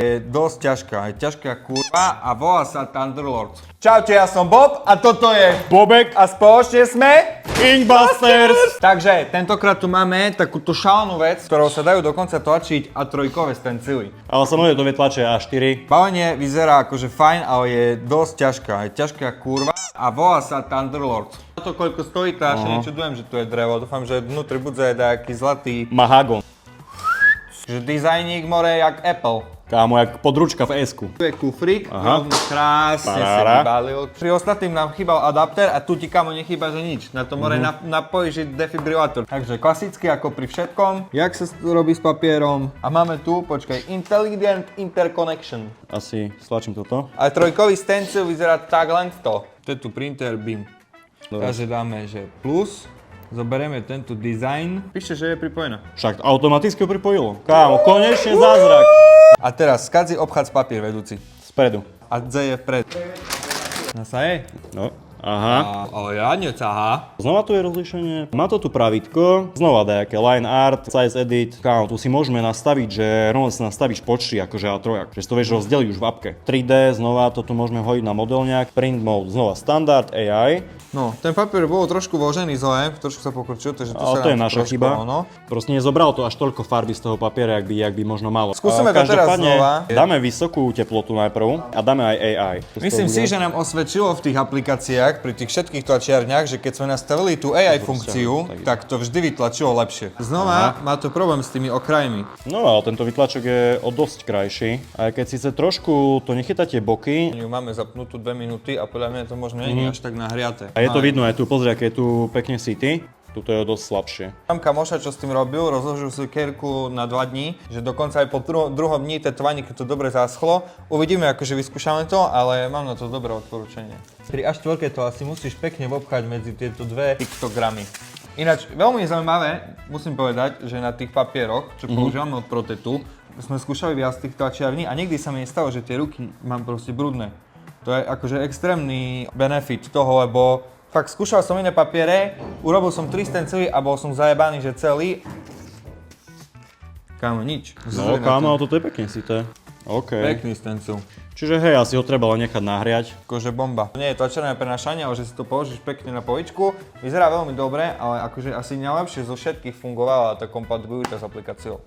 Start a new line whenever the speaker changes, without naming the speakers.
Je dosť ťažká, je ťažká kurva a volá sa Thunderlord.
Čaute, ja som Bob a toto je
Bobek
a spoločne sme
Ingbusters!
Takže tentokrát tu máme takúto šálnu vec, ktorou sa dajú dokonca tlačiť a trojkové stencily.
Ale samozrejme to vie tlačiť A4.
Balenie vyzerá akože fajn, ale je dosť ťažká, je ťažká kurva a volá sa Thunderlord. To koľko stojí, to až nečudujem, že tu je drevo. Dúfam, že vnútri bude nejaký zlatý,
Mahagon.
že dizajník more jak Apple.
Kámo, jak područka v S-ku.
Tu je kufrík,
Aha.
rovno krásne sa
Paráda.
vybalil. Pri ostatným nám chýbal adapter a tu ti kamo nechýba, že nič. Na to more napojíš defibrilátor. Takže klasicky ako pri všetkom, jak sa robí s papierom. A máme tu, počkaj, Intelligent Interconnection.
Asi stlačím toto.
A trojkový stencil vyzerá tak len to. To je tu printer BIM.
Dobre.
Takže dáme, že plus. Zoberieme tento dizajn. Píšte, že je pripojená.
Však automaticky ho pripojilo. Kámo, konečne zázrak.
A teraz skadzi obchádz papír vedúci.
Spredu.
A Z je vpred. Nasa je?
No. Aha.
Ale ja necahá.
Znova tu je rozlíšenie. Má to tu pravítko. Znova dajaké line art, size edit. Kámo, tu si môžeme nastaviť, že rovno si nastavíš počty, akože A3. Že si to vieš rozdeliť už v appke. 3D, znova to tu môžeme hodiť na modelňák. Print mode, znova standard, AI.
No, ten papier bol trošku vložený zle, trošku sa pokrčil, takže to
Ale
sa
to je
nám
naša
trošku,
chyba.
no.
Proste nezobral to až toľko farby z toho papiera, jak by možno malo.
Skúsime to teraz
Každopádne
znova.
Dáme vysokú teplotu najprv a dáme aj AI.
Myslím si, že nám osvedčilo v tých aplikáciách, pri tých všetkých tlačiarniach, že keď sme nastavili tú AI funkciu, tak to vždy vytlačilo lepšie. Znova má to problém s tými okrajmi.
No ale tento vytlačok je o dosť krajší. Aj keď síce trošku to nechytá tie boky.
Ju máme zapnutú 2 minúty a podľa mňa to možno nie je až tak nahriaté.
A je to vidno aj tu, pozri, aké je tu pekne city. Tuto je o dosť slabšie.
Mám kamoša, čo s tým robil, rozložil si kerku na 2 dní, že dokonca aj po druhom dni tetovanie, keď to dobre zaschlo. Uvidíme, akože vyskúšame to, ale mám na to dobré odporúčanie. Pri A4 to asi musíš pekne obchať medzi tieto dve piktogramy. Ináč, veľmi zaujímavé, musím povedať, že na tých papieroch, čo používame od Protetu, sme skúšali viac tých tlačiarní a nikdy sa mi nestalo, že tie ruky mám proste brudné. To je akože extrémny benefit toho, lebo fakt skúšal som iné papiere, urobil som 3 stencily a bol som zajebaný, že celý. Kámo, nič.
No kámo, ale toto je pekne cité. OK.
Pekný stencil.
Čiže hej, asi ho treba len nechať nahriať.
Akože bomba. Nie je tlačené prenášanie, ale že si to položíš pekne na poličku. Vyzerá veľmi dobre, ale akože asi najlepšie zo všetkých fungovala tá kompatibilita s aplikáciou.